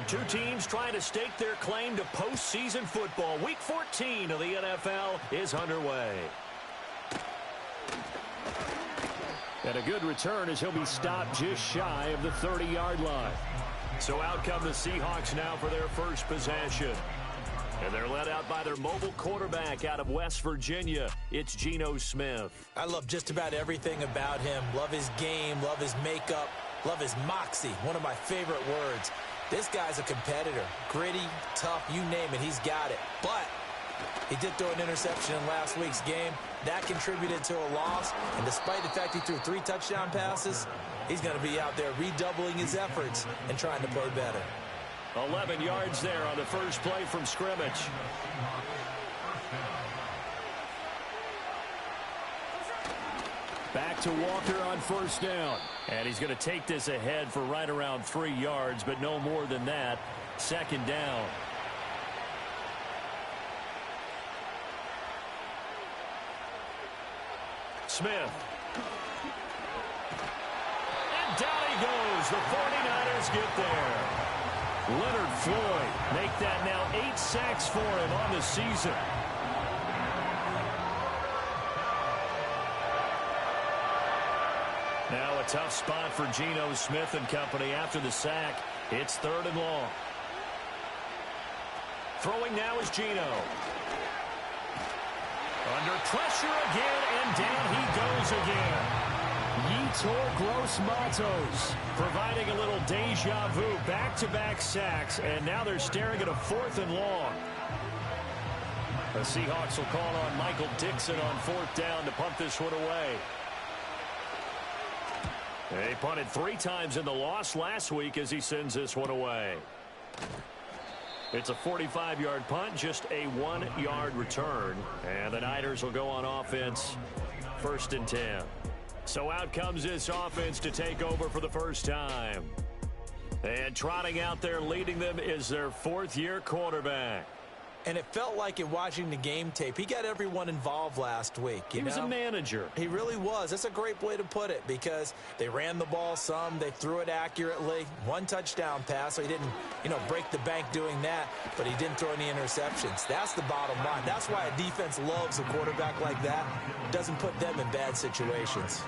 Two teams trying to stake their claim to postseason football. Week 14 of the NFL is underway. And a good return as he'll be stopped just shy of the 30-yard line. So out come the Seahawks now for their first possession. And they're led out by their mobile quarterback out of West Virginia. It's Geno Smith. I love just about everything about him. Love his game, love his makeup, love his moxie. One of my favorite words. This guy's a competitor. Gritty, tough, you name it, he's got it. But he did throw an interception in last week's game. That contributed to a loss. And despite the fact he threw 3 touchdown passes, he's going to be out there redoubling his efforts and trying to play better. 11 yards there on the first play from scrimmage. Back to Walker on first down. And he's going to take this ahead for right around 3 yards, but no more than that. Second down. Smith. And down he goes. The 49ers get there. Leonard Floyd make that now 8 sacks for him on the season. Now a tough spot for Geno Smith and company after the sack. It's 3rd and long. Throwing now is Geno. Under pressure again, and down he goes again. Yetur Gross-Matos providing a little deja vu. Back-to-back sacks, and now they're staring at a 4th and long. The Seahawks will call on Michael Dixon on 4th down to punt this one away. They punted 3 times in the loss last week as he sends this one away. It's a 45-yard punt, just a 1-yard return. And the Niners will go on offense, 1st and 10. So out comes this offense to take over for the first time. And trotting out there leading them is their 4th-year quarterback. And it felt like in watching the game tape, he got everyone involved last week. He was a manager. He really was. That's a great way to put it because they ran the ball some. They threw it accurately. 1 touchdown pass, so he didn't, break the bank doing that, but he didn't throw any interceptions. That's the bottom line. That's why a defense loves a quarterback like that. Doesn't put them in bad situations.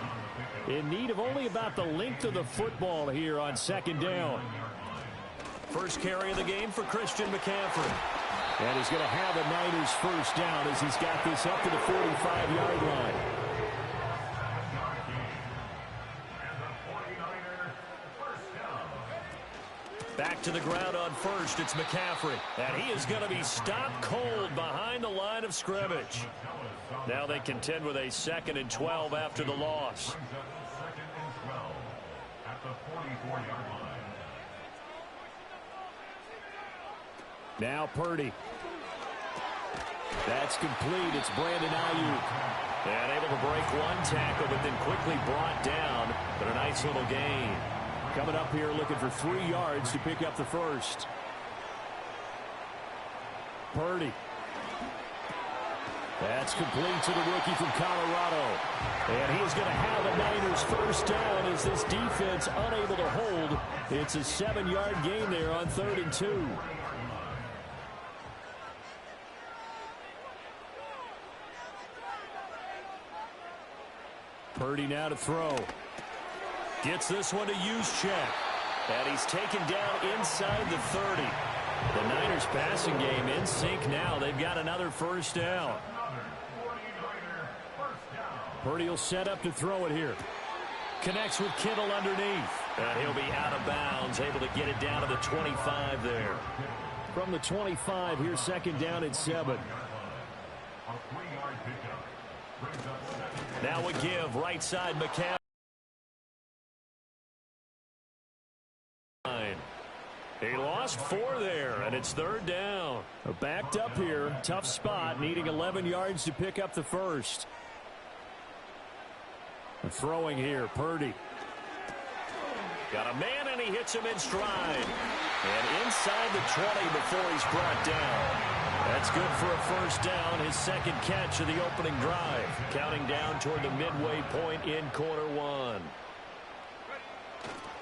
In need of only about the length of the football here on 2nd down. First carry of the game for Christian McCaffrey. And he's going to have a Niners first down as he's got this up to the 45-yard line. Back to the ground on first. It's McCaffrey. And he is going to be stopped cold behind the line of scrimmage. Now they contend with a 2nd and 12 after the loss. Now Purdy. That's complete. It's Brandon Ayuk. And able to break 1 tackle, but then quickly brought down. But a nice little gain. Coming up here looking for 3 yards to pick up the first. Purdy. That's complete to the rookie from Colorado. And he is going to have a Niners first down as this defense unable to hold. It's a 7-yard gain there on 3rd and 2. Purdy now to throw. Gets this one to Juszczyk. And he's taken down inside the 30. The Niners passing game in sync now. They've got another first down. Purdy will set up to throw it here. Connects with Kittle underneath. And he'll be out of bounds, able to get it down to the 25 there. From the 25, here's 2nd down and 7. Now we give right side McCaffrey. He lost 4 there, and it's 3rd down. Backed up here, tough spot, needing 11 yards to pick up the first. Throwing here, Purdy. Got a man, and he hits him in stride. And inside the 20 before he's brought down. That's good for a first down, his 2nd catch of the opening drive. Counting down toward the midway point in quarter 1.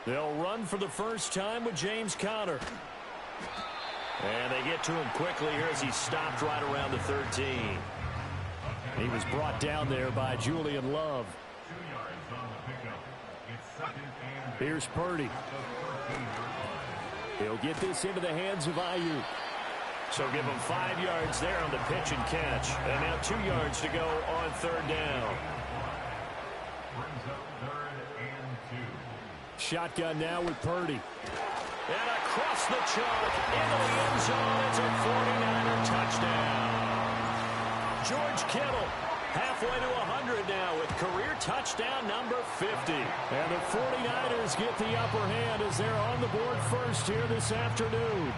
They'll run for the first time with James Conner. And they get to him quickly here as he stopped right around the 13. He was brought down there by Julian Love. Here's Purdy. He'll get this into the hands of Ayuk. So give him 5 yards there on the pitch and catch. And now 2 yards to go on third down. Shotgun now with Purdy. And across the chalk into the end zone. It's a 49er touchdown. George Kittle halfway to 100 now with career touchdown number 50. And the 49ers get the upper hand as they're on the board first here this afternoon.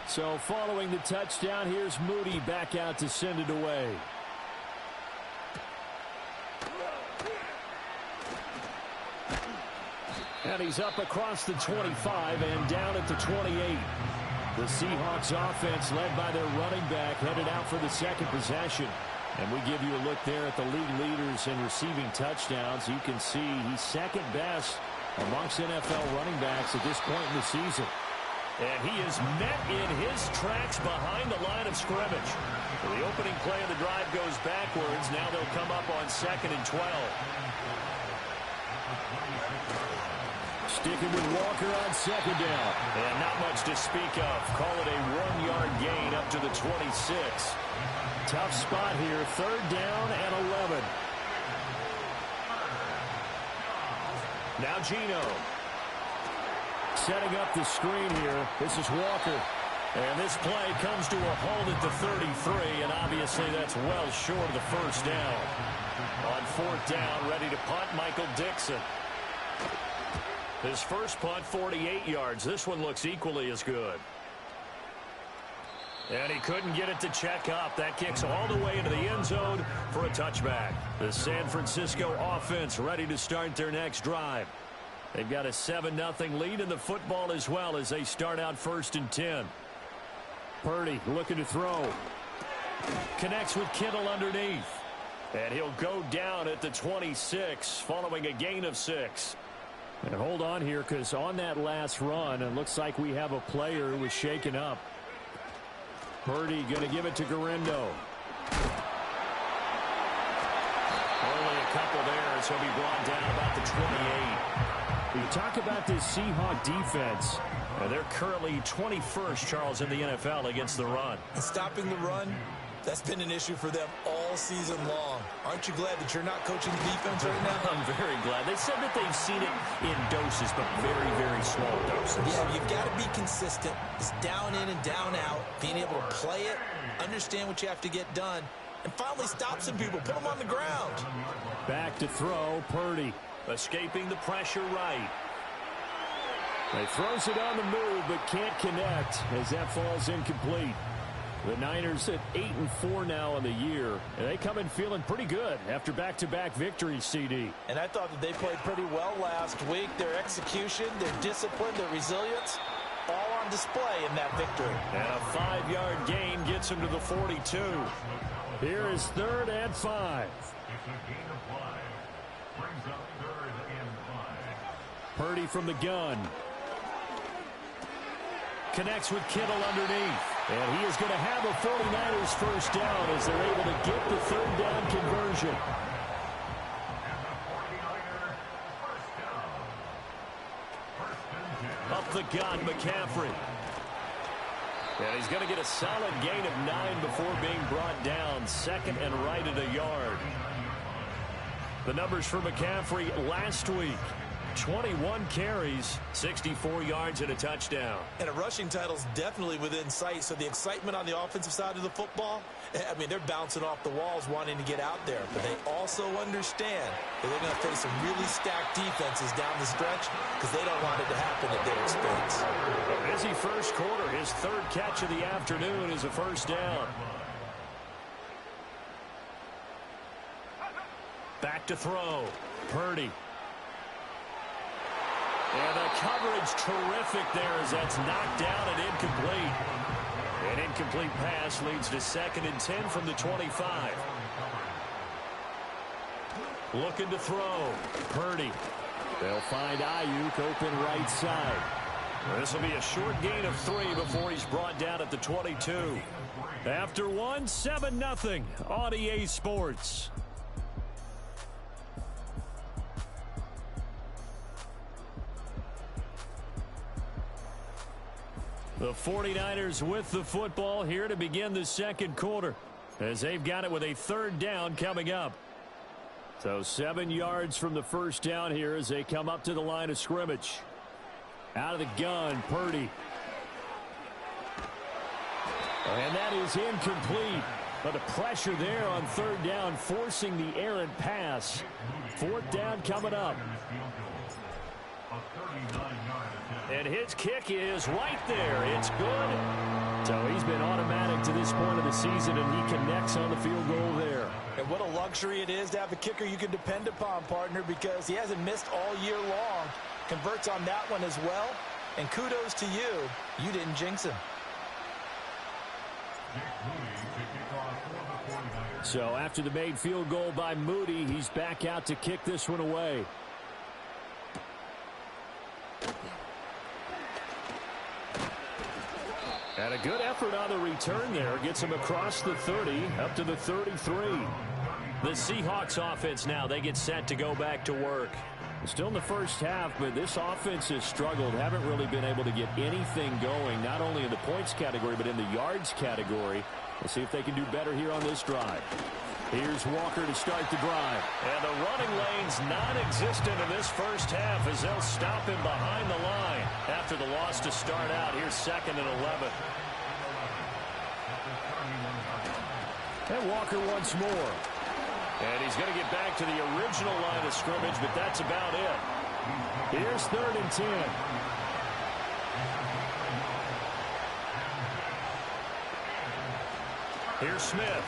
So following the touchdown, here's Moody back out to send it away. And he's up across the 25 and down at the 28. The Seahawks offense led by their running back headed out for the second possession. And we give you a look there at the league leaders in receiving touchdowns. You can see he's second best amongst NFL running backs at this point in the season. And he is met in his tracks behind the line of scrimmage. The opening play of the drive goes backwards. Now they'll come up on 2nd and 12. Sticking with Walker on second down. And not much to speak of. Call it a 1-yard gain up to the 26. Tough spot here. Third down and 11. Now Geno. Setting up the screen here. This is Walker. And this play comes to a halt at the 33, and obviously that's well short of the first down. On 4th down, ready to punt, Michael Dixon. His first punt, 48 yards. This one looks equally as good. And he couldn't get it to check up. That kicks all the way into the end zone for a touchback. The San Francisco offense ready to start their next drive. They've got a 7-0 lead in the football as well as they start out 1st and 10. Purdy looking to throw. Connects with Kittle underneath. And he'll go down at the 26 following a gain of 6. And hold on here because on that last run, it looks like we have a player who was shaken up. Purdy going to give it to Garindo. Only a couple there as he'll be brought down about the 28. We talk about this Seahawk defense. They're currently 21st, Charles, in the NFL against the run. And stopping the run, that's been an issue for them all season long. Aren't you glad that you're not coaching the defense right now? I'm very glad. They said that they've seen it in doses, but very, very small doses. Yeah, you've got to be consistent. It's down in and down out. Being able to play it, understand what you have to get done, and finally stop some people. Put them on the ground. Back to throw, Purdy. Escaping the pressure right. He throws it on the move, but can't connect as that falls incomplete. The Niners at 8-4 now on the year. And they come in feeling pretty good after back-to-back victories, CD. And I thought that they played pretty well last week. Their execution, their discipline, their resilience, all on display in that victory. And a 5-yard gain gets him to the 42. Here is 3rd and 5. Purdy from the gun. Connects with Kittle underneath. And he is going to have a 49ers first down as they're able to get the 3rd down conversion. Up the gun, McCaffrey. And he's going to get a solid gain of 9 before being brought down. 2nd and right at a yard. The numbers for McCaffrey last week. 21 carries, 64 yards and a touchdown. And a rushing title's definitely within sight, so the excitement on the offensive side of the football, I mean, they're bouncing off the walls wanting to get out there, but they also understand that they're going to face some really stacked defenses down the stretch because they don't want it to happen at their expense. A busy first quarter. His 3rd catch of the afternoon is a first down. Back to throw. Purdy. And the coverage terrific there as that's knocked down and incomplete. An incomplete pass leads to 2nd and 10 from the 25. Looking to throw. Purdy. They'll find Ayuk open right side. This will be a short gain of 3 before he's brought down at the 22. After one, 7-0 on EA Sports. The 49ers with the football here to begin the second quarter, as they've got it with a third down coming up. So 7 yards from the first down here as they come up to the line of scrimmage. Out of the gun, Purdy. And that is incomplete. But the pressure there on third down, forcing the errant pass. Fourth down coming up. And his kick is right there. It's good. So he's been automatic to this point of the season, and he connects on the field goal there. And what a luxury it is to have a kicker you can depend upon, partner, because he hasn't missed all year long. Converts on that one as well. And kudos to you. You didn't jinx him. So after the made field goal by Moody, he's back out to kick this one away. And a good effort on the return there. Gets him across the 30, up to the 33. The Seahawks offense now, they get set to go back to work. Still in the first half, but this offense has struggled. Haven't really been able to get anything going, not only in the points category, but in the yards category. We'll see if they can do better here on this drive. Here's Walker to start the drive. And the running lane's non-existent in this first half as they'll stop him behind the line after the loss to start out. Here's 2nd and 11. And Walker once more. And he's going to get back to the original line of scrimmage, but that's about it. Here's 3rd and 10. Here's Smith.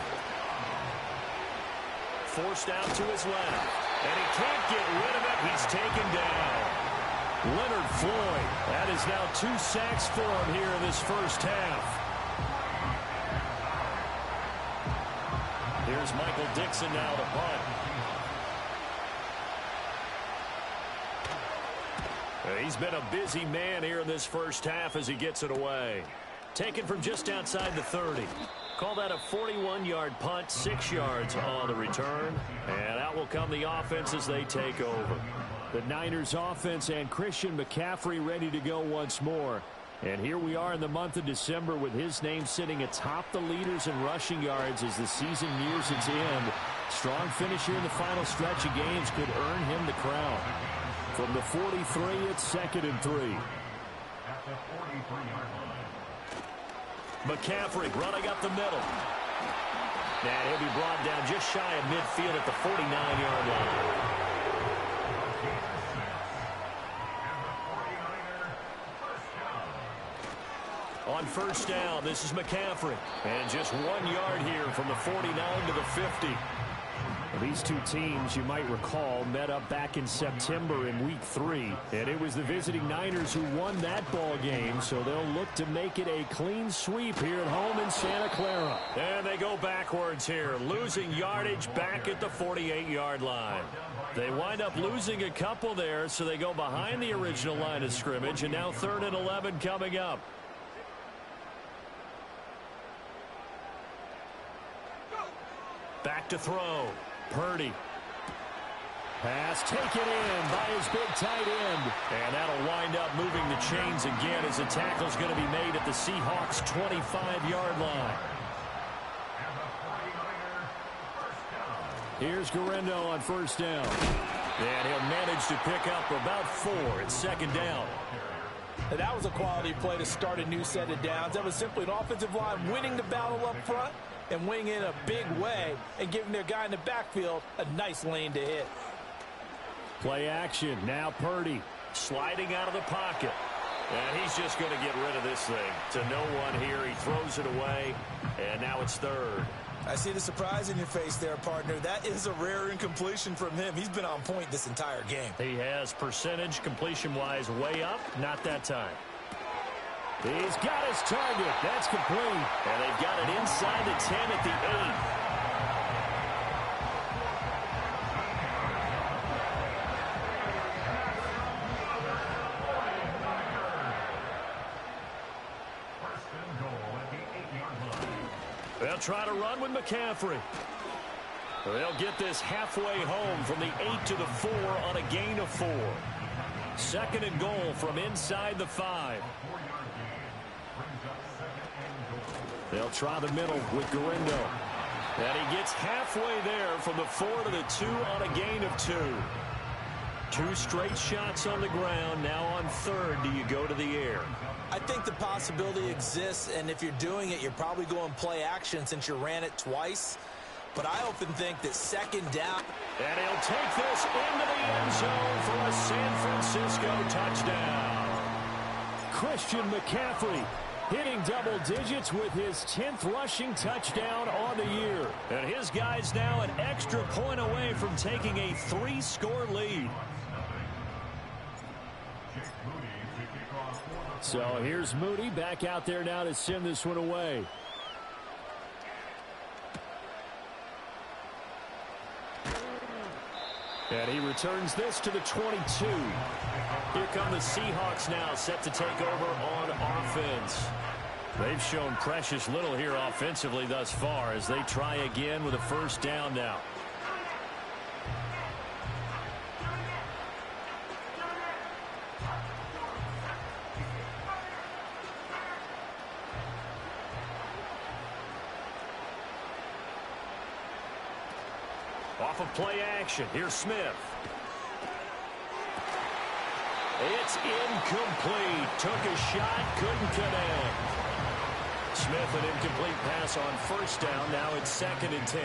Forced out to his left. And he can't get rid of it. He's taken down. Leonard Floyd. That is now 2 sacks for him here in this first half. Here's Michael Dixon now to punt. He's been a busy man here in this first half as he gets it away. Taken from just outside the 30. Call that a 41-yard punt, 6 yards on the return. And out will come the offense as they take over. The Niners offense and Christian McCaffrey ready to go once more. And here we are in the month of December with his name sitting atop the leaders in rushing yards as the season nears its end. Strong finish here in the final stretch of games could earn him the crown. From the 43, it's 2nd and 3. McCaffrey running up the middle. And he'll be brought down just shy of midfield at the 49-yard line. On first down, this is McCaffrey. And just 1 yard here from the 49 to the 50. These two teams, you might recall, met up back in September in Week 3. And it was the visiting Niners who won that ball game, so they'll look to make it a clean sweep here at home in Santa Clara. And they go backwards here, losing yardage back at the 48-yard line. They wind up losing a couple there, so they go behind the original line of scrimmage, and now 3rd and 11 coming up. Back to throw. Purdy. Pass taken in by his big tight end. And that'll wind up moving the chains again as the tackle's going to be made at the Seahawks' 25-yard line. Here's Guerrero on first down. And he'll manage to pick up about 4. It's 2nd down. And that was a quality play to start a new set of downs. That was simply an offensive line winning the battle up front and winning in a big way and giving their guy in the backfield a nice lane to hit. Play action. Now Purdy. Sliding out of the pocket. And he's just going to get rid of this thing to no one here. He throws it away, and now it's 3rd. I see the surprise in your face there, partner. That is a rare incompletion from him. He's been on point this entire game. He has percentage completion-wise way up. Not that time. He's got his target. That's complete. And they've got it inside the 10 at the 8. They'll try to run with McCaffrey. They'll get this halfway home from the 8 to the 4 on a gain of 4. Second and goal from inside the 5. They'll try the middle with Garindo. And he gets halfway there from the 4 to the 2 on a gain of 2. 2 straight shots on the ground. Now on third, do you go to the air? I think the possibility exists, and if you're doing it, you're probably going play action since you ran it twice. But I often think that second down. And he'll take this into the end zone for a San Francisco touchdown. Christian McCaffrey hitting double digits with his 10th rushing touchdown on the year. And his guy's now an extra point away from taking a 3-score lead. So here's Moody back out there now to send this one away. And he returns this to the 22. Here come the Seahawks now, set to take over on offense. They've shown precious little here offensively thus far as they try again with a first down now. Off of play action, here's Smith. It's incomplete. Took a shot, couldn't connect. Smith, an incomplete pass on first down. Now it's 2nd and 10.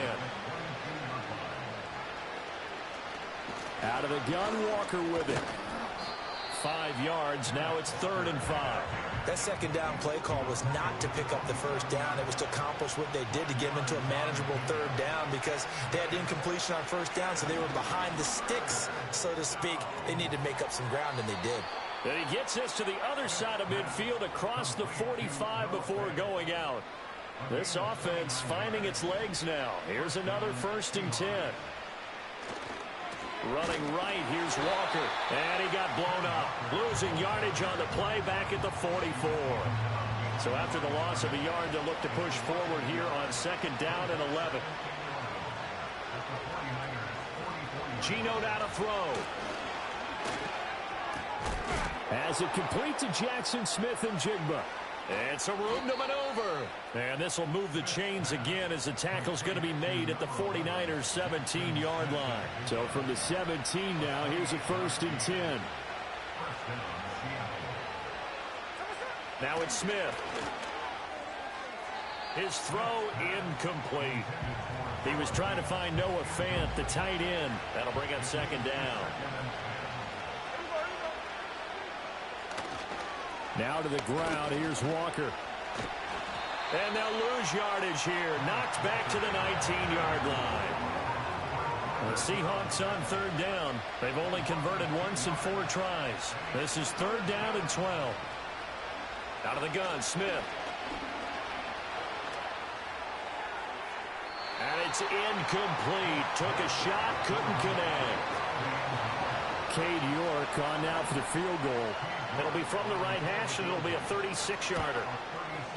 Out of the gun, Walker with it. 5 yards. Now it's 3rd and 5. That second down play call was not to pick up the first down. It was to accomplish what they did to get them into a manageable 3rd down because they had incompletion on first down, so they were behind the sticks, so to speak. They needed to make up some ground, and they did. And he gets us to the other side of midfield across the 45 before going out. This offense finding its legs now. Here's another 1st and 10. Running right, here's Walker. And he got blown up. Losing yardage on the play back at the 44. So after the loss of a yard, they'll look to push forward here on 2nd down and 11. Gino now to throw. As it complete to Jackson Smith-Njigba. It's a room to maneuver. And this will move the chains again as the tackle's going to be made at the 49ers' 17-yard line. So from the 17 now, here's a 1st and 10. Now it's Smith. His throw incomplete. He was trying to find Noah Fant, the tight end. That'll bring up 2nd down. Now to the ground, here's Walker. And they'll lose yardage here. Knocked back to the 19-yard line. The Seahawks on 3rd down. They've only converted once in 4 tries. This is 3rd down and 12. Out of the gun, Smith. And it's incomplete. Took a shot, couldn't connect. Cade York on now for the field goal. It'll be from the right hash, and it'll be a 36-yarder.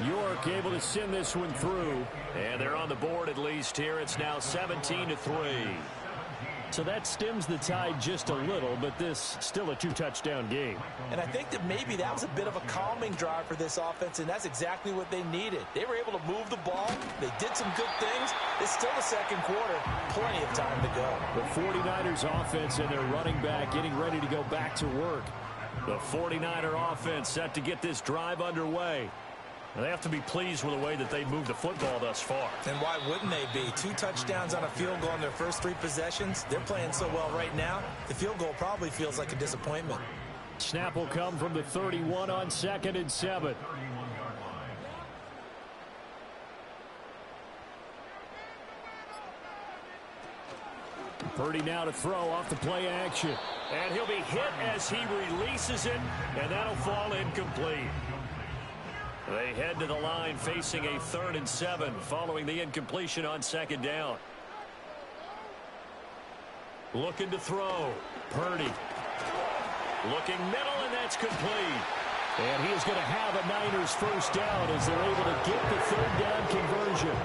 York able to send this one through. And they're on the board at least here. It's now 17-3. So that stems the tide just a little, but this still a 2-touchdown game. And I think that maybe that was a bit of a calming drive for this offense, and that's exactly what they needed. They were able to move the ball. They did some good things. It's still the 2nd quarter. Plenty of time to go. The 49ers offense and their running back getting ready to go back to work. The 49er offense set to get this drive underway. They have to be pleased with the way that they moved the football thus far. And why wouldn't they be? 2 touchdowns on a field goal in their first 3 possessions. They're playing so well right now, the field goal probably feels like a disappointment. Snap will come from the 31 on 2nd and 7. Purdy now to throw off the play action. And he'll be hit as he releases it, and that'll fall incomplete. They head to the line facing a 3rd and 7 following the incompletion on 2nd down. Looking to throw. Purdy. Looking middle, and that's complete. And he is going to have a Niners first down as they're able to get the 3rd down conversion.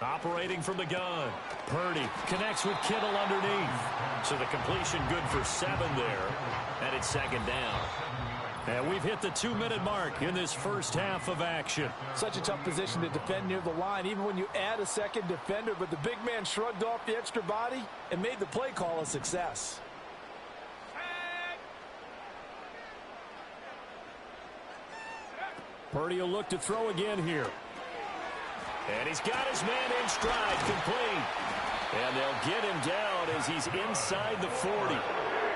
Operating from the gun. Purdy connects with Kittle underneath. So the completion good for 7 there. And it's second down. And we've hit the 2-minute mark in this first half of action. Such a tough position to defend near the line, even when you add a second defender. But the big man shrugged off the extra body and made the play call a success. Purdy will look to throw again here. And he's got his man in stride, complete. And they'll get him down as he's inside the 40.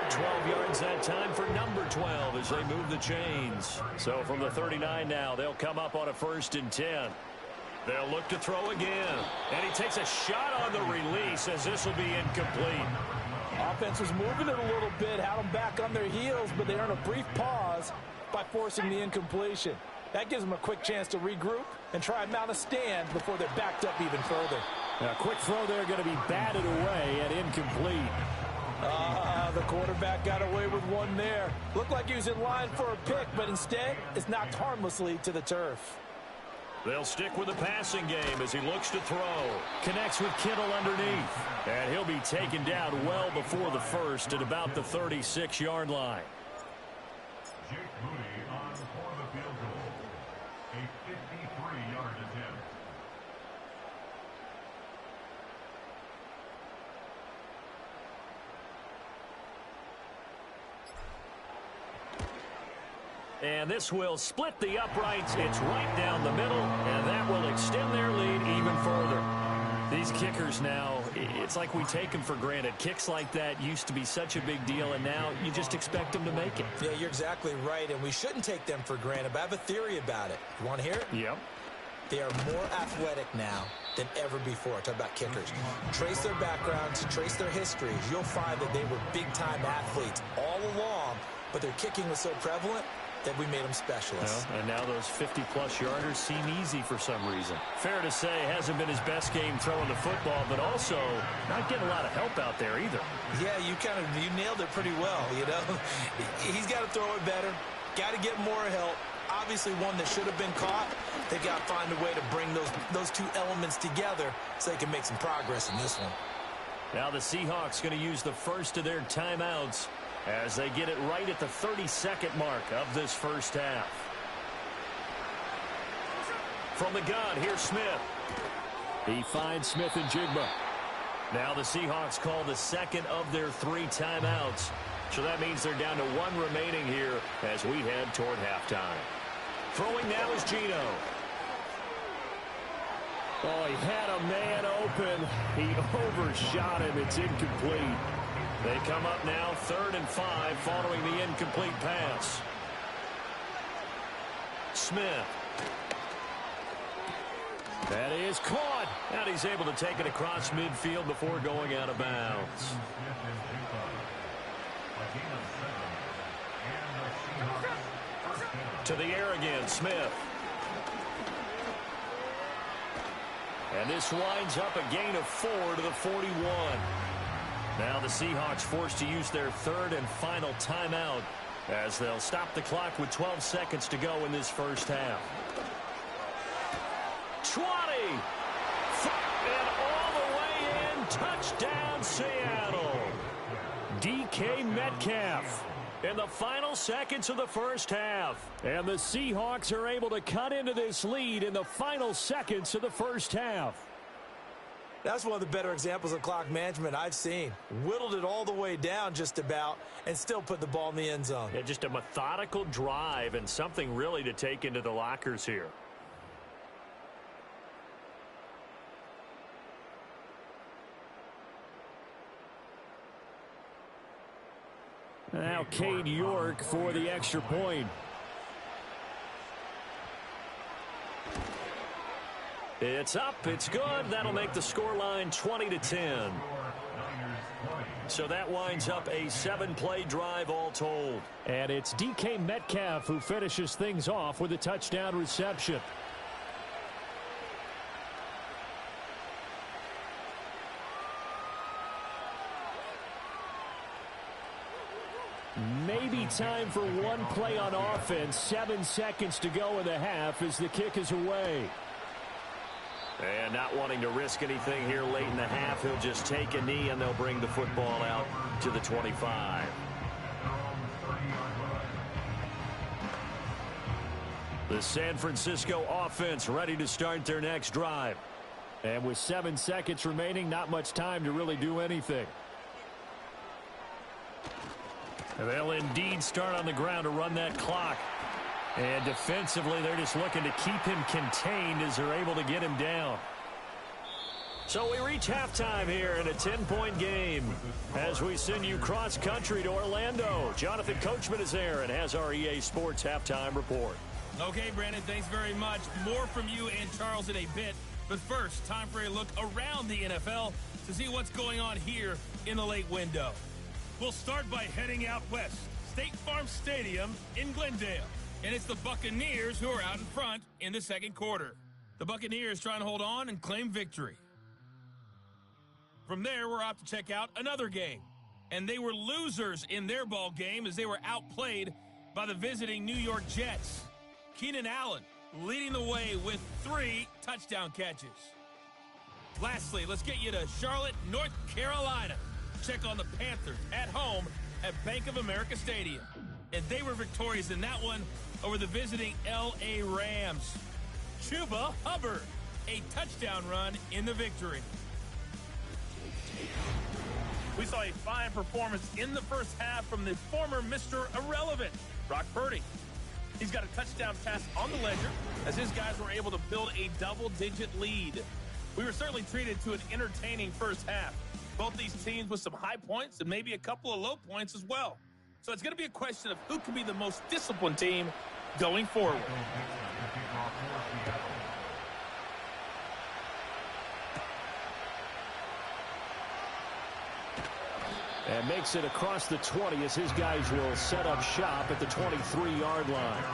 12 yards that time for number 12 as they move the chains. So from the 39 now, they'll come up on a 1st and 10. They'll look to throw again. And he takes a shot on the release as this will be incomplete. Offense was moving it a little bit, had them back on their heels, but they earn a brief pause by forcing the incompletion. That gives them a quick chance to regroup and try and mount a stand before they're backed up even further. A quick throw there going to be batted away and incomplete. The quarterback got away with one there. Looked like he was in line for a pick, but instead it's knocked harmlessly to the turf. They'll stick with the passing game as he looks to throw. Connects with Kittle underneath. And he'll be taken down well before the first at about the 36-yard line. And this will split the uprights. It's right down the middle, and that will extend their lead even further. These kickers now, it's like we take them for granted. Kicks like that used to be such a big deal, and now you just expect them to make it. Yeah, you're exactly right, and we shouldn't take them for granted, but I have a theory about it. You want to hear it? Yep. They are more athletic now than ever before. Talk about kickers. Trace their backgrounds, trace their histories. You'll find that they were big-time athletes all along, but their kicking was so prevalent that we made them specialists. Well, and now those 50-plus yarders seem easy for some reason. Fair to say, hasn't been his best game throwing the football, but also not getting a lot of help out there either. Yeah, you nailed it pretty well, you know. He's got to throw it better, got to get more help. Obviously one that should have been caught. They've got to find a way to bring those two elements together so they can make some progress in this one. Now the Seahawks going to use the first of their timeouts as they get it right at the 32nd mark of this first half. From the gun, here's Smith. He finds Smith and Jigba. Now the Seahawks call the second of their 3 timeouts. So that means they're down to 1 remaining here as we head toward halftime. Throwing now is Geno. Oh, he had a man open. He overshot him. It's incomplete. They come up now 3rd and 5 following the incomplete pass. Smith. That is caught. And he's able to take it across midfield before going out of bounds. To the air again, Smith. And this winds up a gain of 4 to the 41. Now the Seahawks forced to use their 3rd and final timeout as they'll stop the clock with 12 seconds to go in this first half. 20! And all the way in, touchdown Seattle. DK Metcalf in the final seconds of the first half. And the Seahawks are able to cut into this lead in the final seconds of the first half. That's one of the better examples of clock management I've seen. Whittled it all the way down just about and still put the ball in the end zone. Yeah, just a methodical drive and something really to take into the lockers here. Now Cade York for the extra point. It's up, it's good. That'll make the scoreline 20-10. So that winds up a 7-play drive all told. And it's DK Metcalf who finishes things off with a touchdown reception. Maybe time for one play on offense. 7 seconds to go in the half as the kick is away. And not wanting to risk anything here late in the half, he'll just take a knee, and they'll bring the football out to the 25. The San Francisco offense ready to start their next drive. And with 7 seconds remaining, not much time to really do anything. They'll indeed start on the ground to run that clock. And defensively, they're just looking to keep him contained as they're able to get him down. So we reach halftime here in a 10-point game as we send you cross-country to Orlando. Jonathan Coachman is there and has our EA Sports halftime report. Okay, Brandon, thanks very much. More from you and Charles in a bit. But first, time for a look around the NFL to see what's going on here in the late window. We'll start by heading out west, State Farm Stadium in Glendale. And it's the Buccaneers who are out in front in the second quarter. The Buccaneers trying to hold on and claim victory. From there, we're off to check out another game. And they were losers in their ball game as they were outplayed by the visiting New York Jets. Keenan Allen leading the way with 3 touchdown catches. Lastly, let's get you to Charlotte, North Carolina. Check on the Panthers at home at Bank of America Stadium. And they were victorious in that one over the visiting L.A. Rams. Chuba Hubbard, a touchdown run in the victory. We saw a fine performance in the first half from the former Mr. Irrelevant, Brock Purdy. He's got a touchdown pass on the ledger as his guys were able to build a double-digit lead. We were certainly treated to an entertaining first half. Both these teams with some high points and maybe a couple of low points as well. So it's going to be a question of who can be the most disciplined team going forward. And makes it across the 20 as his guys will set up shop at the 23-yard line.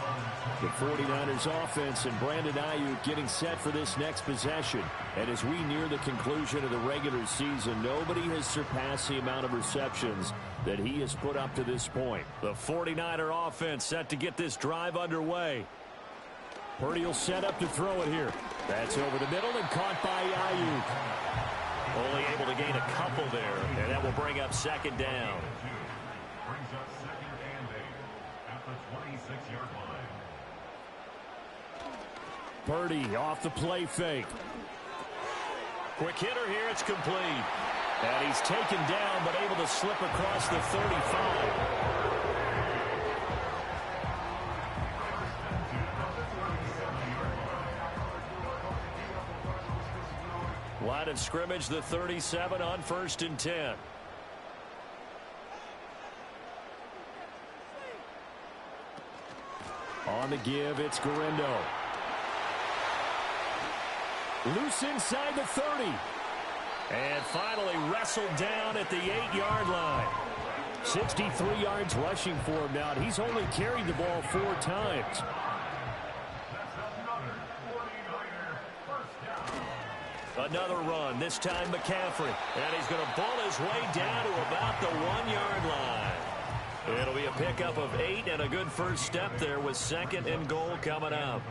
The 49ers offense and Brandon Ayuk getting set for this next possession. And as we near the conclusion of the regular season, nobody has surpassed the amount of receptions that he has put up to this point. The 49er offense set to get this drive underway. Purdy will set up to throw it here. That's over the middle and caught by Ayuk. Only able to gain a couple there, and that will bring up second down. Brings up second and 8 at the 26-yard line. Purdy off the play fake. Quick hitter here, it's complete. And he's taken down, but able to slip across the 35. Line of scrimmage, the 37 on 1st and 10. On the give, it's Garindo. Loose inside the 30. And finally wrestled down at the 8-yard line. 63 yards rushing for him now. He's only carried the ball 4 times. Another run, this time McCaffrey. And he's going to ball his way down to about the 1-yard line. It'll be a pickup of 8 and a good first step there with 2nd and goal coming up.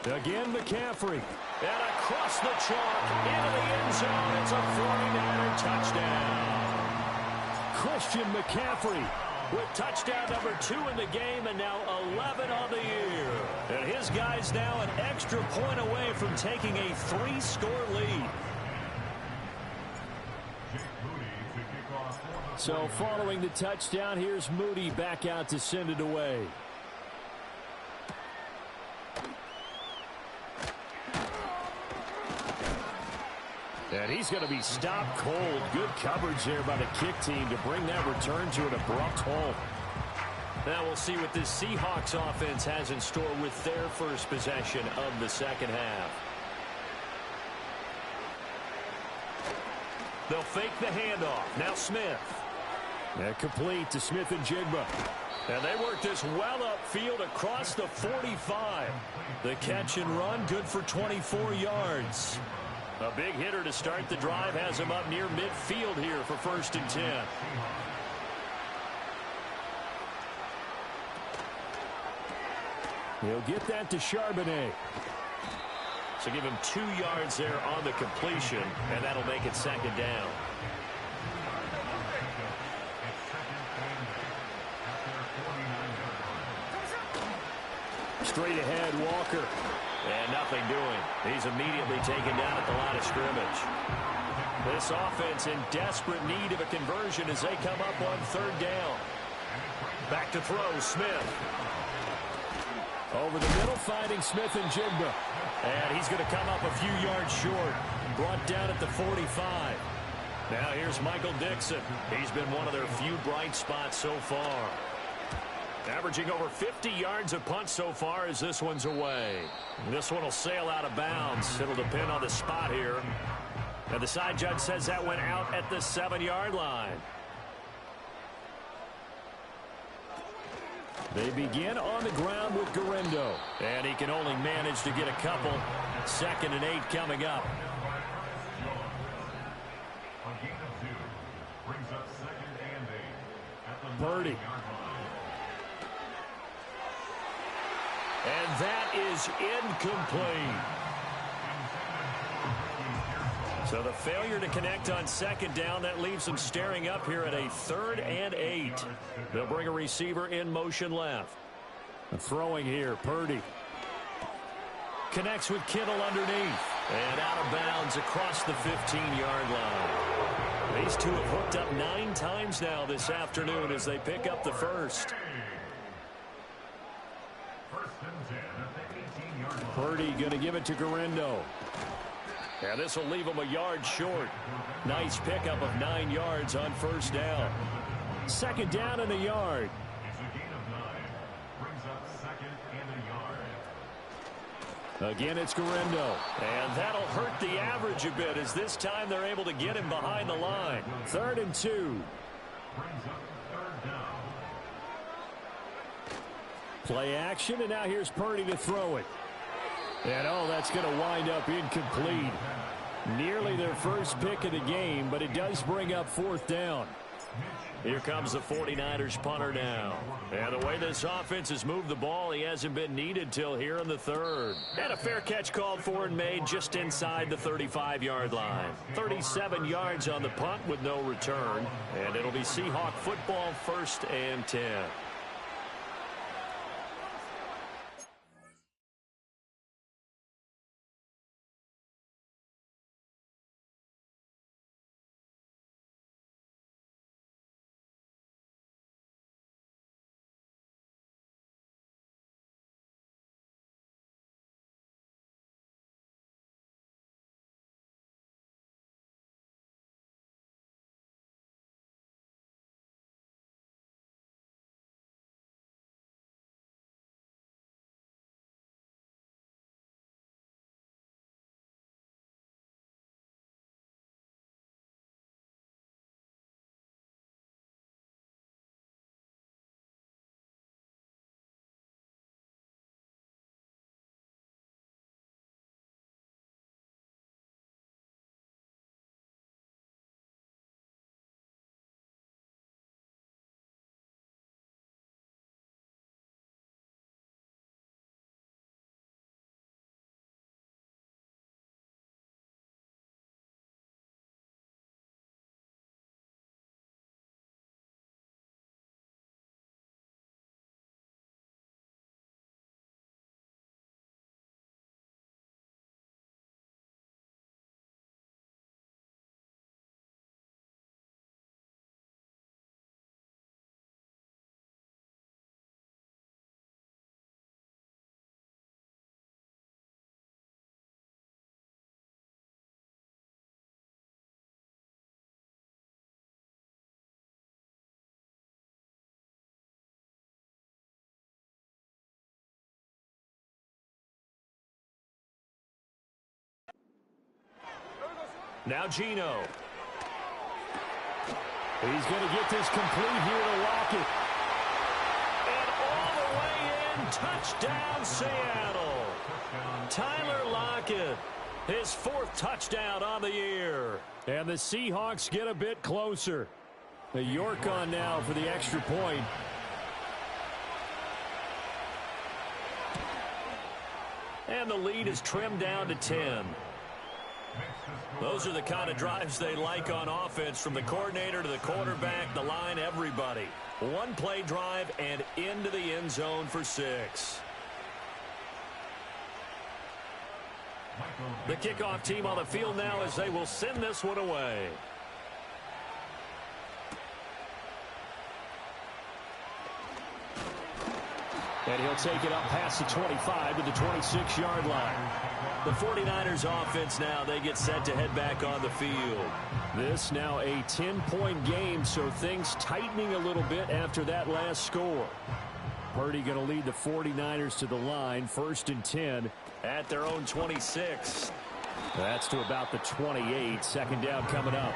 Again, McCaffrey. And across the chalk into the end zone. It's a 49er touchdown. Christian McCaffrey with touchdown number 2 in the game and now 11 on the year. And his guys now an extra point away from taking a 3-score lead. So following the touchdown, here's Moody back out to send it away. And he's going to be stopped cold. Good coverage there by the kick team to bring that return to an abrupt halt. Now we'll see what this Seahawks offense has in store with their first possession of the second half. They'll fake the handoff. Now Smith. And complete to Smith and Jigba. And they work this well upfield across the 45. The catch and run good for 24 yards. A big hitter to start the drive has him up near midfield here for 1st and 10. He'll get that to Charbonnet. So give him 2 yards there on the completion, and that'll make it second down. Straight ahead, Walker. And nothing doing. He's immediately taken down at the line of scrimmage. This offense in desperate need of a conversion as they come up on 3rd down. Back to throw, Smith. Over the middle, finding Smith and Jigba. And he's going to come up a few yards short. Brought down at the 45. Now here's Michael Dixon. He's been one of their few bright spots so far. Averaging over 50 yards a punt so far as this one's away. This one will sail out of bounds. It'll depend on the spot here. And the side judge says that went out at the 7-yard line. They begin on the ground with Guerrero. And he can only manage to get a couple. 2nd and 8 coming up. Purdy. And that is incomplete. So the failure to connect on 2nd down, that leaves them staring up here at a 3rd and 8. They'll bring a receiver in motion left. Throwing here, Purdy. Connects with Kittle underneath. And out of bounds across the 15-yard line. These two have hooked up 9 times now this afternoon as they pick up the first. Purdy going to give it to Guerrero. And this will leave him a yard short. Nice pickup of 9 yards on 1st down. 2nd down and a yard. It's a gain of 9. Brings up 2nd and a yard. Again, it's Guerrero. And that'll hurt the average a bit as this time they're able to get him behind the line. 3rd and 2. Brings up 3rd down. Play action, and now here's Purdy to throw it. And, oh, that's going to wind up incomplete. Nearly their first pick of the game, but it does bring up 4th down. Here comes the 49ers punter now. And the way this offense has moved the ball, he hasn't been needed till here in the 3rd. And a fair catch called for and made just inside the 35-yard line. 37 yards on the punt with no return. And it'll be Seahawk football, 1st and 10. Now Geno. He's going to get this complete here to Lockett. And all the way in, touchdown Seattle. Tyler Lockett, his 4th touchdown on the year. And the Seahawks get a bit closer. The York on now for the extra point. And the lead is trimmed down to 10. Those are the kind of drives they like on offense, from the coordinator to the quarterback, the line, everybody. One play drive and into the end zone for 6. The kickoff team on the field now as they will send this one away. And he'll take it up past the 25 to the 26-yard line. The 49ers offense now, they get set to head back on the field. This now a 10-point game, so things tightening a little bit after that last score. Purdy going to lead the 49ers to the line, 1st and 10. At their own 26. That's to about the 28. Second down coming up.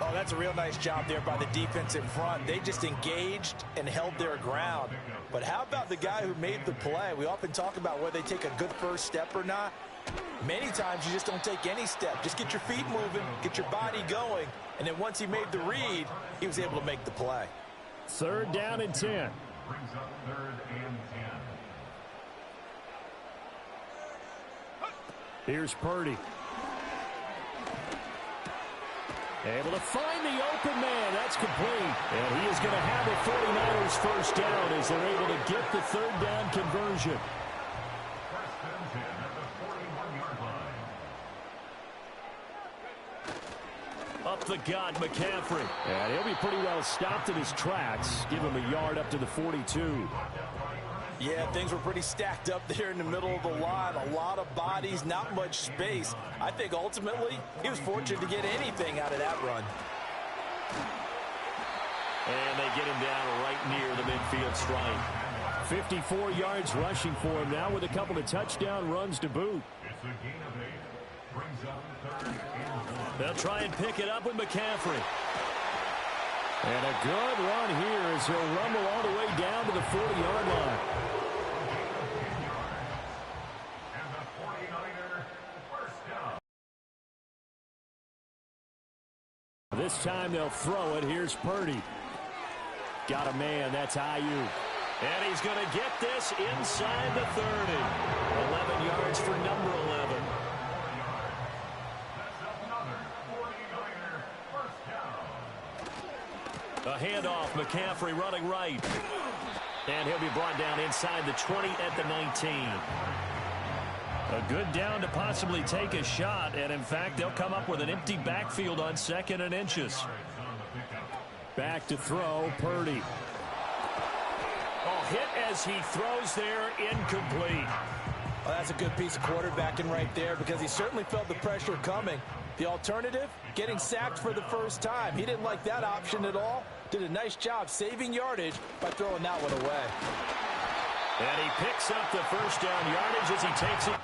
Oh, that's a real nice job there by the defensive front. They just engaged and held their ground. But how about the guy who made the play? We often talk about whether they take a good first step or not. Many times you just don't take any step. Just get your feet moving, get your body going, and then once he made the read, he was able to make the play. 3rd down and 10. Brings up 3rd and 10. Here's Purdy. Able to find the open man. That's complete. And he is going to have a 49ers first down as they're able to get the 3rd down conversion. 1st and 10 at the 41-yard line. Up the gut, McCaffrey. And he'll be pretty well stopped in his tracks. Give him a yard up to the 42. Yeah, things were pretty stacked up there in the middle of the line. A lot of bodies, not much space. I think ultimately he was fortunate to get anything out of that run. And they get him down right near the midfield stripe. 54 yards rushing for him now with a couple of touchdown runs to boot. It's a gain of 8. Brings up 3rd and 1. They'll try and pick it up with McCaffrey. And a good run here as he'll rumble all the way down to the 40-yard line. And the 49er first down. This time they'll throw it. Here's Purdy. Got a man. That's IU. And he's going to get this inside the 30. 11 yards for number 11. A handoff, McCaffrey running right. And he'll be brought down inside the 20 at the 19. A good down to possibly take a shot, and in fact, they'll come up with an empty backfield on 2nd and inches. Back to throw, Purdy. Oh, hit as he throws there, incomplete. Well, that's a good piece of quarterbacking right there because he certainly felt the pressure coming. The alternative, getting sacked for the first time. He didn't like that option at all. Did a nice job saving yardage by throwing that one away. And he picks up the first down yardage as he takes it.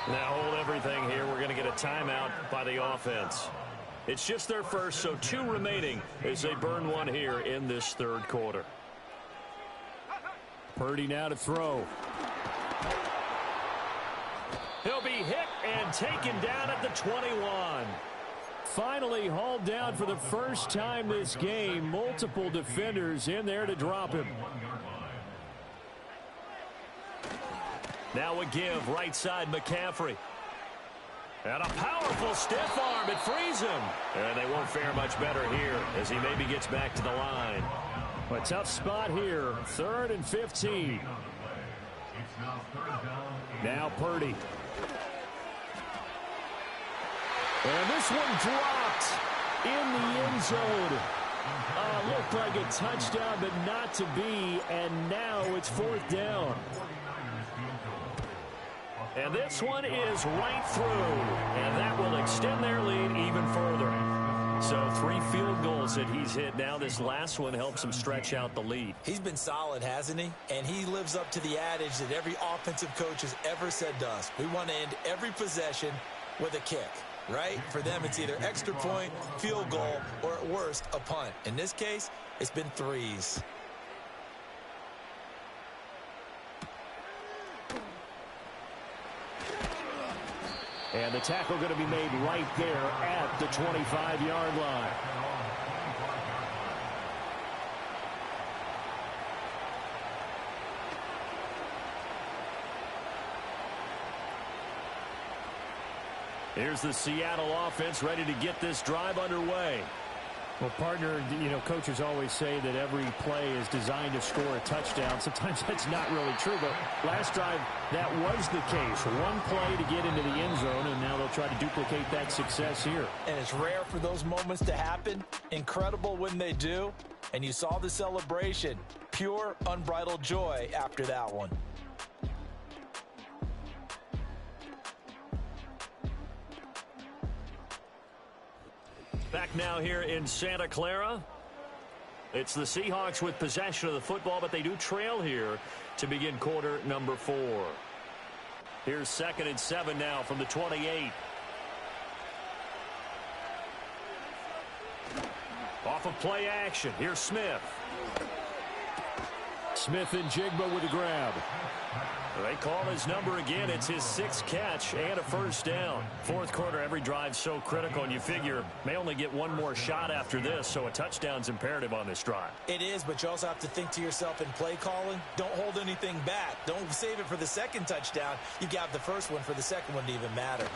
Now hold everything here. We're going to get a timeout by the offense. It's just their first, so 2 remaining as they burn one here in this 3rd quarter. Purdy now to throw. He'll be hit and taken down at the 21. Finally hauled down for the first time this game. Multiple defenders in there to drop him. Now a give, right side McCaffrey. And a powerful stiff arm. It frees him. And they won't fare much better here as he maybe gets back to the line. A tough spot here. 3rd and 15. Now Purdy. And this one dropped in the end zone. Looked like a touchdown, but not to be, and now it's 4th down. And this one is right through, and that will extend their lead even further. So 3 field goals that he's hit now. This last one helps him stretch out the lead. He's been solid, hasn't he? And he lives up to the adage that every offensive coach has ever said to us. We want to end every possession with a kick, right? For them, it's either extra point, field goal, or at worst, a punt. In this case, it's been 3s. And the tackle going to be made right there at the 25-yard line. Here's the Seattle offense ready to get this drive underway. Well, partner, coaches always say that every play is designed to score a touchdown. Sometimes that's not really true, but last drive, that was the case. One play to get into the end zone, and now they'll try to duplicate that success here. And it's rare for those moments to happen. Incredible when they do. And you saw the celebration. Pure, unbridled joy after that one. Back now here in Santa Clara. It's the Seahawks with possession of the football, but they do trail here to begin quarter number 4. Here's 2nd and 7 now from the 28. Off of play action. Here's Smith. Smith and Jigba with a grab. They call his number again. It's his 6th catch and a 1st down. 4th quarter, every drive so critical, and you figure may only get one more shot after this, so a touchdown's imperative on this drive. It is, but you also have to think to yourself in play calling, don't hold anything back. Don't save it for the 2nd touchdown. You got the 1st one for the 2nd one to even matter.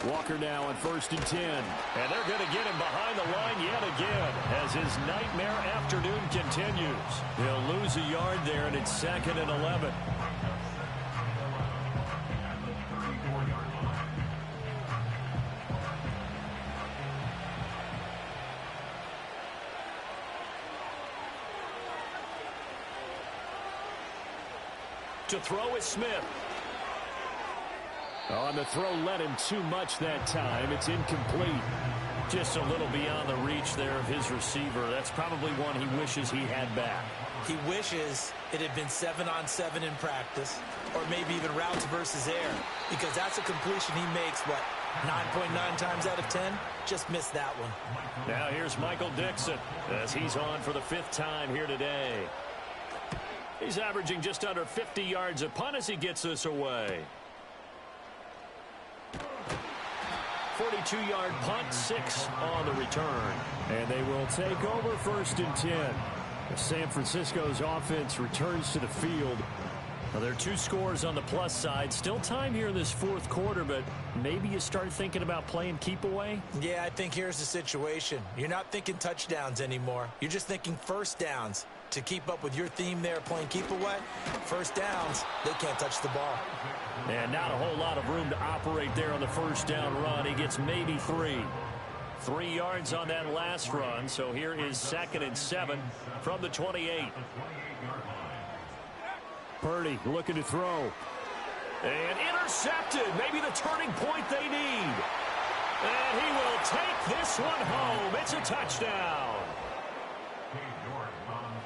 Walker now on 1st and 10. And they're going to get him behind the line yet again as his nightmare afternoon continues. They'll lose a yard there, and it's 2nd and 11. To throw is Smith. Oh, and the throw led him too much that time. It's incomplete. Just a little beyond the reach there of his receiver. That's probably one he wishes he had back. He wishes it had been 7-on-7 in practice, or maybe even routes versus air, because that's a completion he makes, 9.9 times out of 10? Just missed that one. Now here's Michael Dixon as he's on for the 5th time here today. He's averaging just under 50 yards a punt as he gets this away. 42-yard punt, 6 on the return. And they will take over 1st and 10. San Francisco's offense returns to the field. Now, there are 2 scores on the plus side. Still time here in this 4th quarter, but maybe you start thinking about playing keep away? Yeah, I think here's the situation. You're not thinking touchdowns anymore. You're just thinking 1st downs. To keep up with your theme there, playing keep away, 1st downs, they can't touch the ball. And not a whole lot of room to operate there on the 1st down run. He gets maybe 3. 3 yards on that last run, so here is 2nd and 7 from the 28. Purdy looking to throw. And intercepted. Maybe the turning point they need. And he will take this one home. It's a touchdown.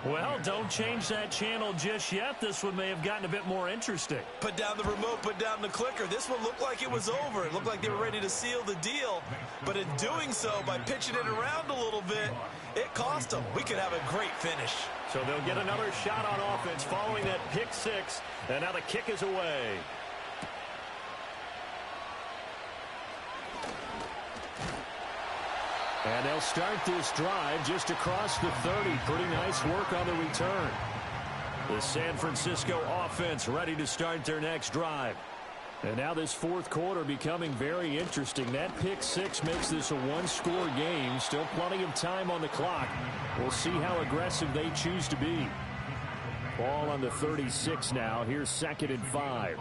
Well, don't change that channel just yet. This one may have gotten a bit more interesting. Put down the remote, put down the clicker. This one looked like it was over. It looked like they were ready to seal the deal. But in doing so, by pitching it around a little bit, it cost them. We could have a great finish. So they'll get another shot on offense following that pick 6. And now the kick is away. And they'll start this drive just across the 30. Pretty nice work on the return. The San Francisco offense ready to start their next drive. And now this 4th quarter becoming very interesting. That pick 6 makes this a 1-score game. Still plenty of time on the clock. We'll see how aggressive they choose to be. Ball on the 36 now. Here's 2nd and 5.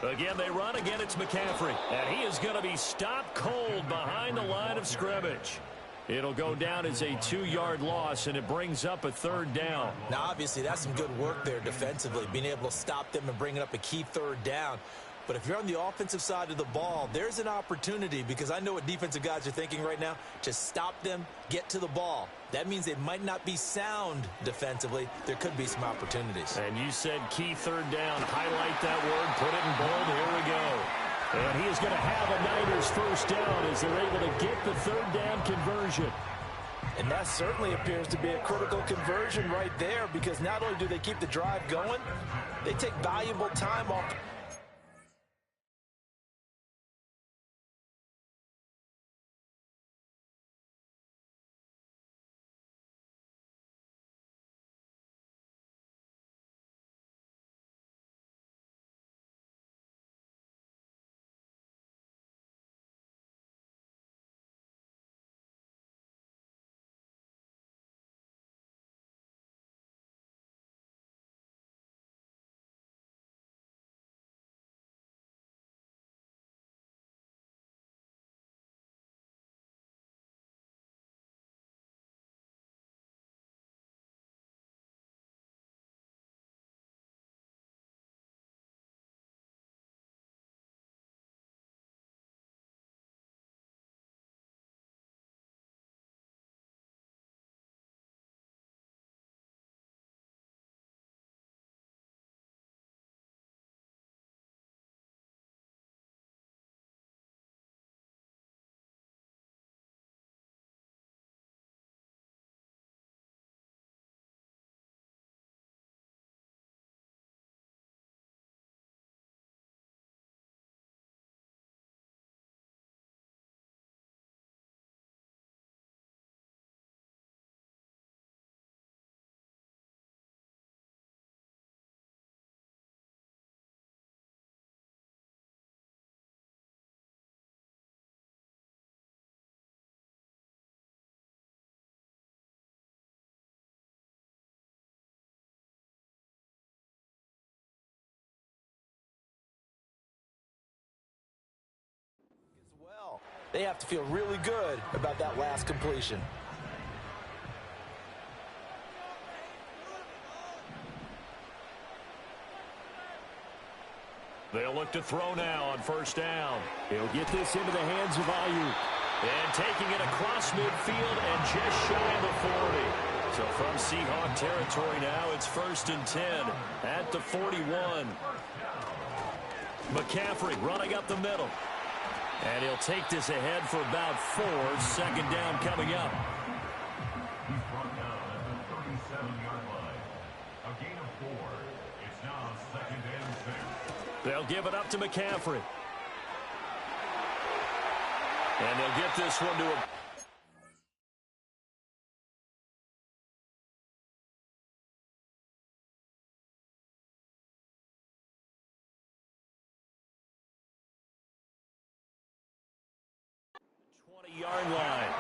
Again, they run. Again, it's McCaffrey. And he is going to be stopped cold behind the line of scrimmage. It'll go down as a 2-yard loss, and it brings up a 3rd down. Now, obviously, that's some good work there defensively, being able to stop them and bringing up a key 3rd down. But if you're on the offensive side of the ball, there's an opportunity, because I know what defensive guys are thinking right now. Just stop them, get to the ball. That means they might not be sound defensively. There could be some opportunities. And you said key 3rd down. Highlight that word, put it in bold. Here we go. And he is going to have a Niners 1st down as they're able to get the 3rd down conversion. And that certainly appears to be a critical conversion right there, because not only do they keep the drive going, they take valuable time off. Well, they have to feel really good about that last completion. They'll look to throw now on 1st down. He'll get this into the hands of Ayuk. And taking it across midfield and just shy of the 40. So from Seahawk territory now, it's 1st and 10 at the 41. McCaffrey running up the middle. And he'll take this ahead for about 4. 2nd down coming up. He's brought down at the 37-yard line. A gain of 4. It's now 2nd and 6. They'll give it up to McCaffrey. And they'll get this one to a... yard line.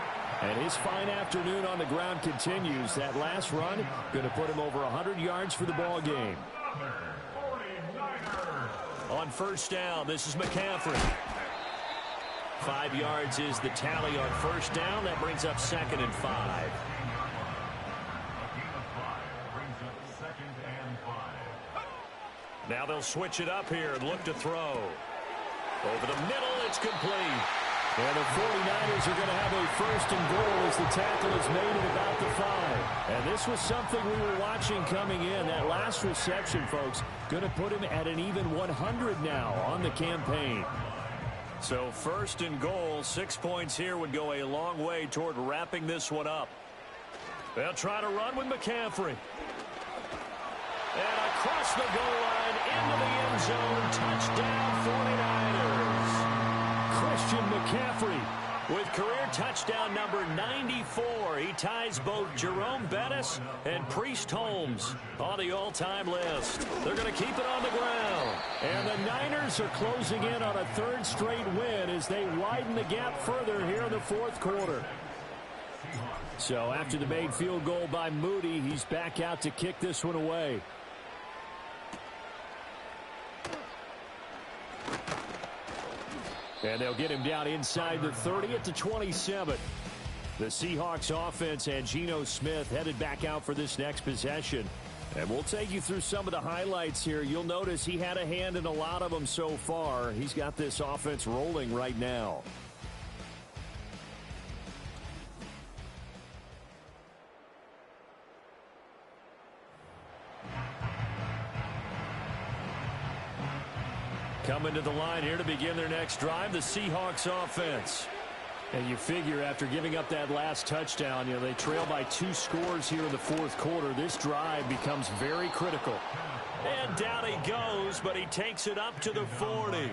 And his fine afternoon on the ground continues. That last run going to put him over 100 yards for the ball game. On 1st down, this is McCaffrey. 5 yards is the tally on 1st down. That brings up 2nd and 5. Now they'll switch it up here and look to throw. Over the middle, it's complete. And the 49ers are going to have a 1st and goal as the tackle is made at about the 5. And this was something we were watching coming in. That last reception, folks, going to put him at an even 100 now on the campaign. So 1st and goal, 6 points here would go a long way toward wrapping this one up. They'll try to run with McCaffrey. And across the goal line into the end zone. Touchdown 49ers. Christian McCaffrey with career touchdown number 94. He ties both Jerome Bettis and Priest Holmes on the all-time list. They're going to keep it on the ground. And the Niners are closing in on a 3rd straight win as they widen the gap further here in the 4th quarter. So after the made field goal by Moody, he's back out to kick this one away. And they'll get him down inside the 30 at the 27. The Seahawks offense and Geno Smith headed back out for this next possession. And we'll take you through some of the highlights here. You'll notice he had a hand in a lot of them so far. He's got this offense rolling right now. Coming to the line here to begin their next drive, the Seahawks offense. And you figure after giving up that last touchdown, they trail by 2 scores here in the fourth quarter. This drive becomes very critical. And down he goes, but he takes it up to the 40.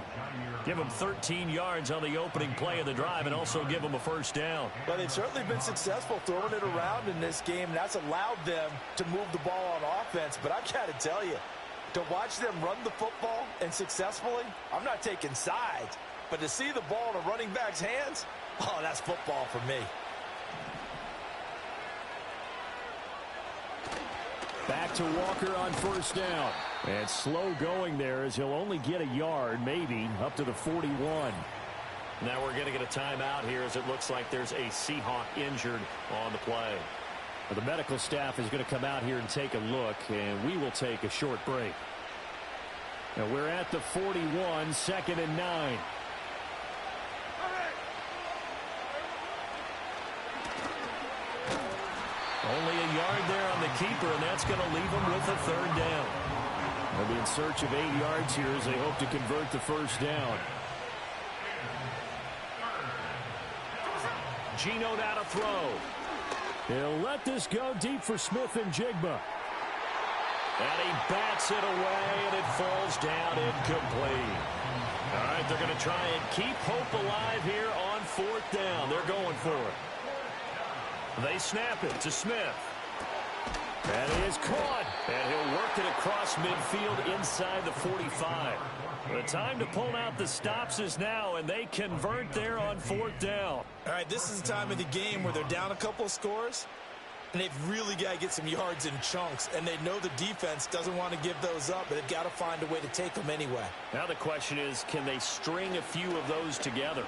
Give him 13 yards on the opening play of the drive and also give him a first down. Well, they've certainly been successful throwing it around in this game, and that's allowed them to move the ball on offense. But I've got to tell you, to watch them run the football and successfully, I'm not taking sides. But to see the ball in a running back's hands, oh, that's football for me. Back to Walker on first down. And slow going there as he'll only get a yard, maybe, up to the 41. Now we're going to get a timeout here as it looks like there's a Seahawk injured on the play. Well, the medical staff is going to come out here and take a look, and we will take a short break. Now we're at the 41, 2nd and 9. Only a yard there on the keeper, and that's going to leave him with a third down. They'll be in search of 8 yards here as they hope to convert the first down. Geno now to throw. He'll let this go deep for Smith and Jigba. And he bats it away, and it falls down incomplete. All right, they're going to try and keep hope alive here on 4th down. They're going for it. They snap it to Smith. And he is caught. And he'll work it across midfield inside the 45. The time to pull out the stops is now, and they convert there on 4th down. All right, this is the time of the game where they're down a couple of scores, and they've really got to get some yards in chunks, and they know the defense doesn't want to give those up, but they've got to find a way to take them anyway. Now the question is, can they string a few of those together?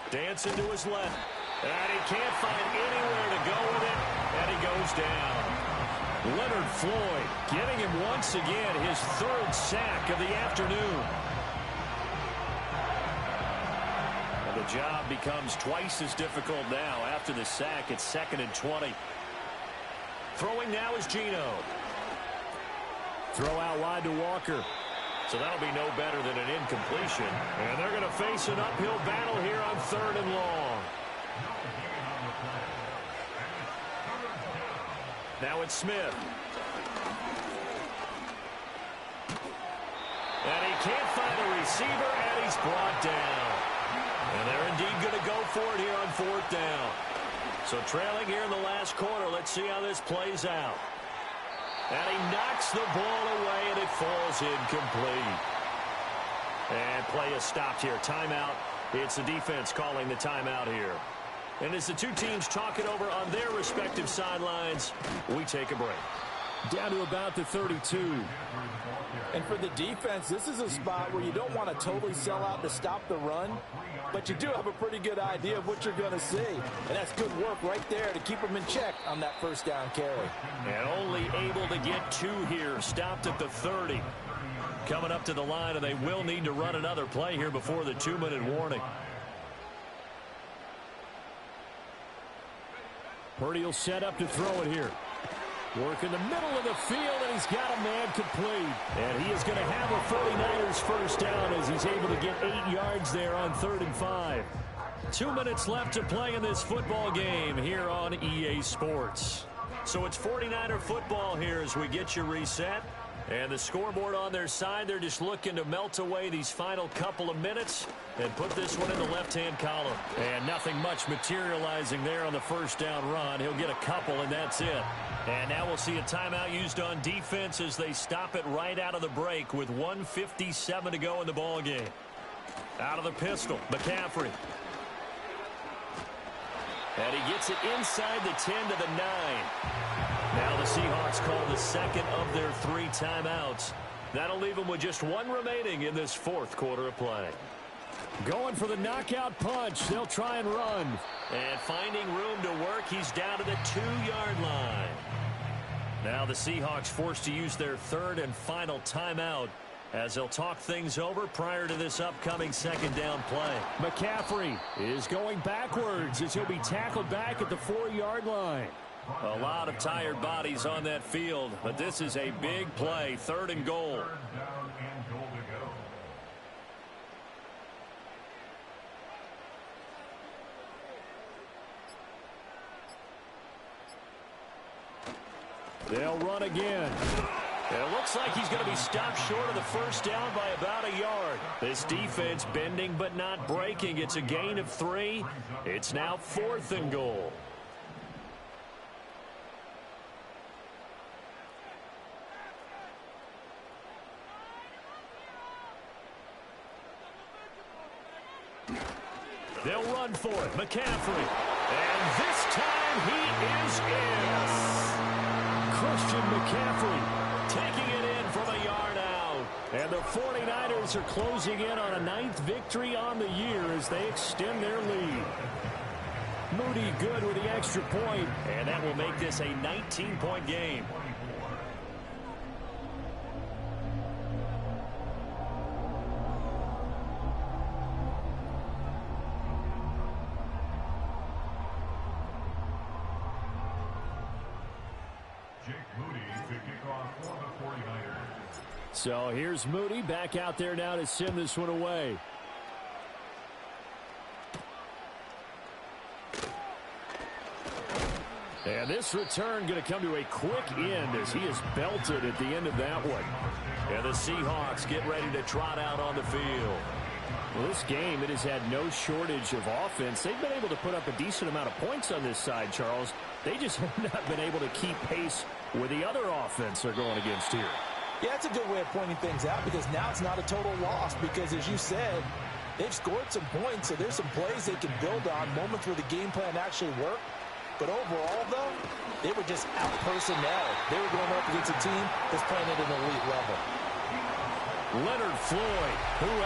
Dancing to his left. And he can't find anywhere to go with it, and he goes down. Leonard Floyd getting him once again, his 3rd sack of the afternoon. And the job becomes twice as difficult now. After the sack, it's 2nd and 20. Throwing now is Geno. Throw out wide to Walker. So that'll be no better than an incompletion. And they're going to face an uphill battle here on 3rd and long. Now it's Smith. And he can't find a receiver, and he's brought down. And they're indeed going to go for it here on 4th down. So trailing here in the last quarter, let's see how this plays out. And he knocks the ball away, and it falls incomplete. And play is stopped here. Timeout. It's the defense calling the timeout here. And as the two teams talk it over on their respective sidelines, we take a break. Down to about the 32. And for the defense, this is a spot where you don't want to totally sell out to stop the run, but you do have a pretty good idea of what you're going to see. And that's good work right there to keep them in check on that first down carry. And only able to get 2 here, stopped at the 30. Coming up to the line, and they will need to run another play here before the 2-minute warning. Purdy will set up to throw it here. Work in the middle of the field, and he's got a man complete. And he is going to have a 49ers first down as he's able to get 8 yards there on 3rd and 5. 2 minutes left to play in this football game here on EA Sports. So it's 49er football here as we get you reset. And the scoreboard on their side, they're just looking to melt away these final couple of minutes and put this one in the left-hand column. And nothing much materializing there on the first down run. He'll get a couple, and that's it. And now we'll see a timeout used on defense as they stop it right out of the break with 1:57 to go in the ball game. Out of the pistol, McCaffrey. And he gets it inside the 10 to the 9. Now the Seahawks call the second of their 3 timeouts. That'll leave them with just 1 remaining in this 4th quarter of play. Going for the knockout punch. They'll try and run. And finding room to work, he's down to the 2-yard line. Now the Seahawks forced to use their third and final timeout as they'll talk things over prior to this upcoming second down play. McCaffrey is going backwards as he'll be tackled back at the 4-yard line. A lot of tired bodies on that field, but this is a big play, 3rd and goal. Third down and goal to go. They'll run again. It looks like he's going to be stopped short of the first down by about a yard. This defense bending but not breaking. It's a gain of 3. It's now 4th and goal. They'll run for it. McCaffrey. And this time he is in. Christian McCaffrey Taking it in from a yard out. and the 49ers are closing in on a 9th victory on the year as they extend their lead. Moody good with the extra point, and that will make this a 19-point game. So here's Moody back out there now to send this one away. And this return going to come to a quick end as he is belted at the end of that one. And the Seahawks get ready to trot out on the field. Well, this game, it has had no shortage of offense. They've been able to put up a decent amount of points on this side, Charles. They just have not been able to keep pace with the other offense they're going against here. Yeah, that's a good way of pointing things out because now it's not a total loss because, as you said, they've scored some points, so there's some plays they can build on, moments where the game plan actually worked. But overall, though, they were just out-personnel. They were going up against a team that's playing at an elite level. Leonard Floyd, who